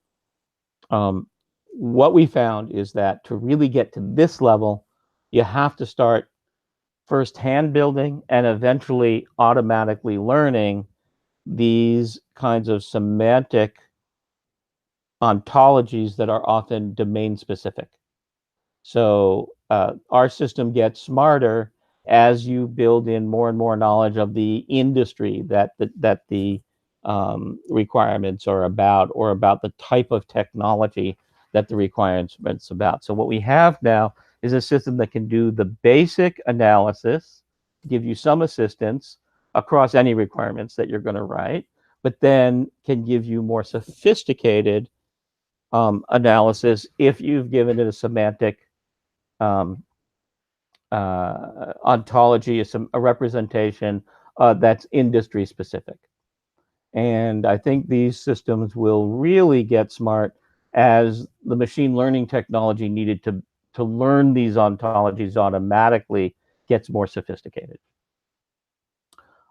[SPEAKER 2] what we found is that to really get to this level, you have to start first hand building and eventually automatically learning these kinds of semantic ontologies that are often domain specific. So our system gets smarter as you build in more and more knowledge of the industry that the requirements are about, or about the type of technology that the requirements about. So what we have now is a system that can do the basic analysis, give you some assistance across any requirements that you're going to write, but then can give you more sophisticated analysis if you've given it a semantic ontology, a representation that's industry specific. And I think these systems will really get smart as the machine learning technology needed to learn these ontologies automatically gets more sophisticated.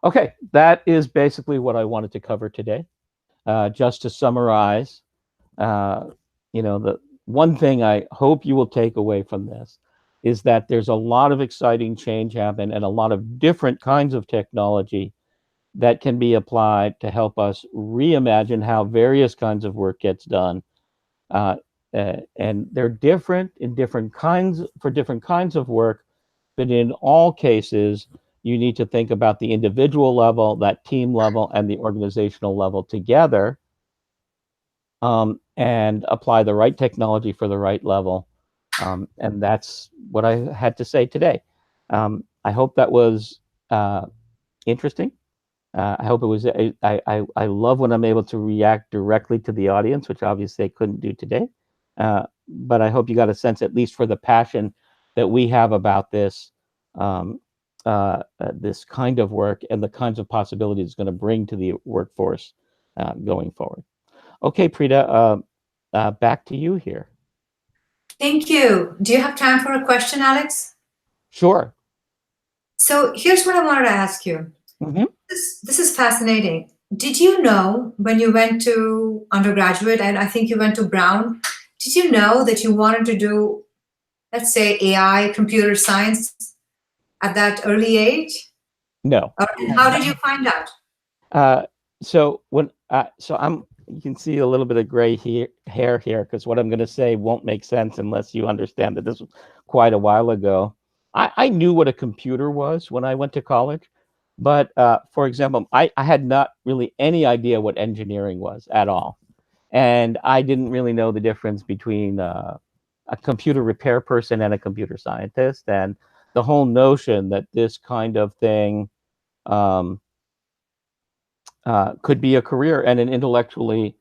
[SPEAKER 2] Okay, that is basically what I wanted to cover today. Just to summarize, the one thing I hope you will take away from this is that there's a lot of exciting change happen, and a lot of different kinds of technology that can be applied to help us reimagine how various kinds of work gets done. And they're different in different kinds of work, but in all cases, you need to think about the individual level, that team level, and the organizational level together, and apply the right technology for the right level. And that's what I had to say today. I hope that was interesting. I hope it was. I love when I'm able to react directly to the audience, which obviously I couldn't do today. But I hope you got a sense, at least for the passion that we have about this this kind of work and the kinds of possibilities it's going to bring to the workforce going forward. Okay, Preeta, back to you here.
[SPEAKER 1] Thank you. Do you have time for a question, Alex?
[SPEAKER 2] Sure.
[SPEAKER 1] So here's what I wanted to ask you.
[SPEAKER 2] Mm-hmm.
[SPEAKER 1] This is fascinating. Did you know when you went to undergraduate, and I think you went to Brown, did you know that you wanted to do, let's say, AI, computer science at that early age?
[SPEAKER 2] No.
[SPEAKER 1] And how did you find out?
[SPEAKER 2] So you can see a little bit of gray hair here, because what I'm going to say won't make sense unless you understand that this was quite a while ago. I knew what a computer was when I went to college, but for example, I had not really any idea what engineering was at all. And I didn't really know the difference between a computer repair person and a computer scientist. And the whole notion that this kind of thing could be a career, and an intellectually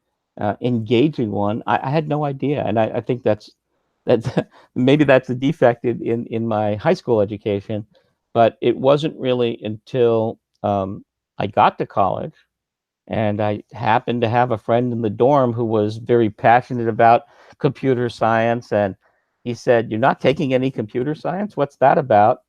[SPEAKER 2] engaging one, I had no idea. And I think that's maybe that's a defect in my high school education. But it wasn't really until I got to college, and I happened to have a friend in the dorm who was very passionate about computer science. And he said, "You're not taking any computer science? What's that about?"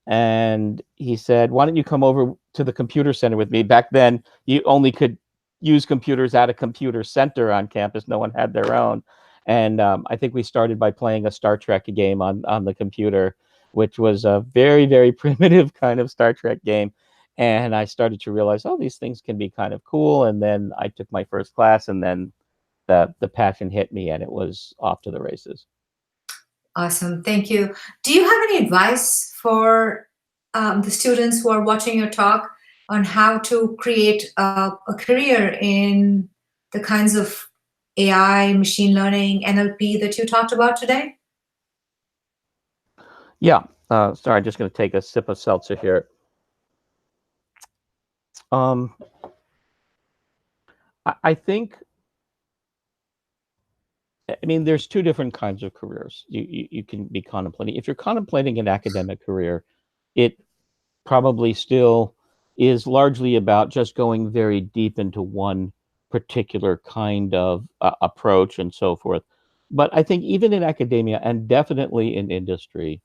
[SPEAKER 2] And he said, "Why don't you come over to the computer center with me?" Back then, you only could use computers at a computer center on campus. No one had their own. And I think we started by playing a Star Trek game on the computer, which was a very, very primitive kind of Star Trek game. And I started to realize, oh, these things can be kind of cool. And then I took my first class, and then the passion hit me, and it was off to the races.
[SPEAKER 1] Awesome. Thank you. Do you have any advice for the students who are watching your talk on how to create a career in the kinds of AI, machine learning, NLP that you talked about today?
[SPEAKER 2] Yeah. Sorry, I'm just going to take a sip of seltzer here. Um, I think, I mean, there's two different kinds of careers you can be contemplating. If you're contemplating an academic career, it probably still is largely about just going very deep into one particular kind of approach and so forth. But I think even in academia and definitely in industry,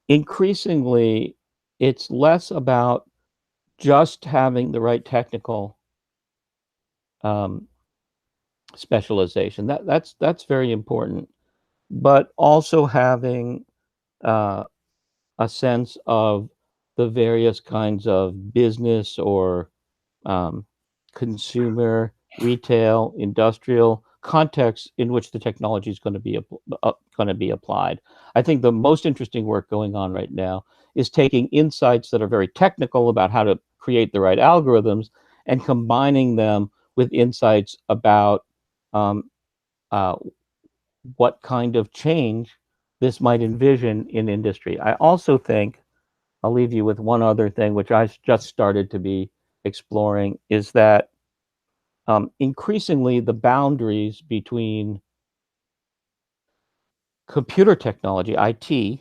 [SPEAKER 2] increasingly it's less about just having the right technical um, specialization. That's very important, but also having uh, a sense of the various kinds of business or um, consumer, retail, industrial contexts in which the technology is going to be applied. I think the most interesting work going on right now is taking insights that are very technical about how to create the right algorithms and combining them with insights about um, uh, what kind of change this might envision in industry. I also think I'll leave you with one other thing, which I just started to be exploring, is that increasingly the boundaries between computer technology, IT,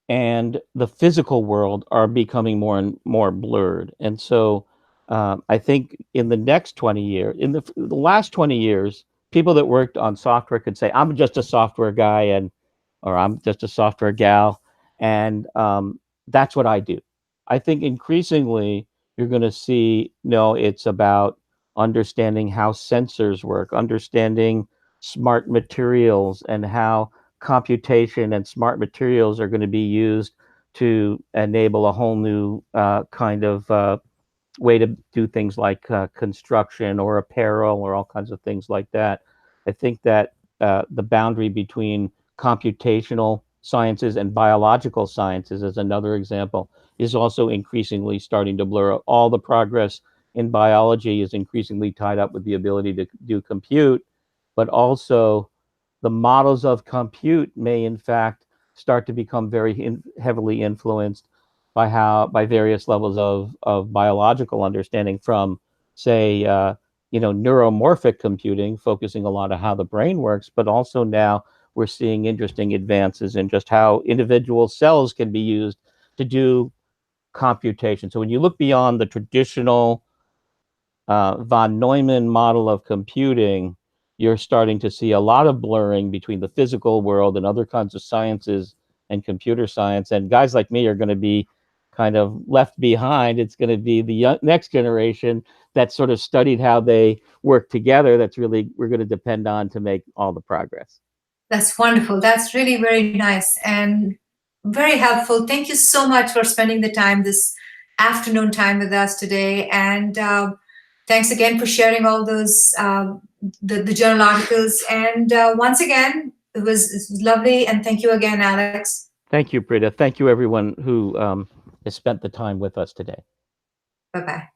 [SPEAKER 2] and the physical world are becoming more and more blurred. And so I think in the next 20 years, in the last 20 years, people that worked on software could say, I'm just a software guy, and or I'm just a software gal, and that's what I do. I think increasingly you're going to see, no, it's about understanding how sensors work, understanding smart materials, and how computation and smart materials are going to be used to enable a whole new kind of way to do things like construction or apparel or all kinds of things like that. I think that the boundary between computational sciences and biological sciences, as another example, is also increasingly starting to blur. All the progress in biology is increasingly tied up with the ability to do compute, but also the models of compute may in fact start to become very heavily influenced by various levels of biological understanding, from say neuromorphic computing, focusing a lot on how the brain works, but also now we're seeing interesting advances in just how individual cells can be used to do computation. So when you look beyond the traditional von Neumann model of computing, you're starting to see a lot of blurring between the physical world and other kinds of sciences and computer science. And guys like me are going to be kind of left behind. It's going to be the next generation that sort of studied how they work together. That's really we're going to depend on to make all the progress.
[SPEAKER 1] That's wonderful. That's really very nice and very helpful. Thank you so much for spending the time this afternoon time with us today. And thanks again for sharing all those the journal articles. And once again, it was lovely. And thank you again, Alex.
[SPEAKER 2] Thank you, Prita. Thank you, everyone who has spent the time with us today.
[SPEAKER 1] Bye bye.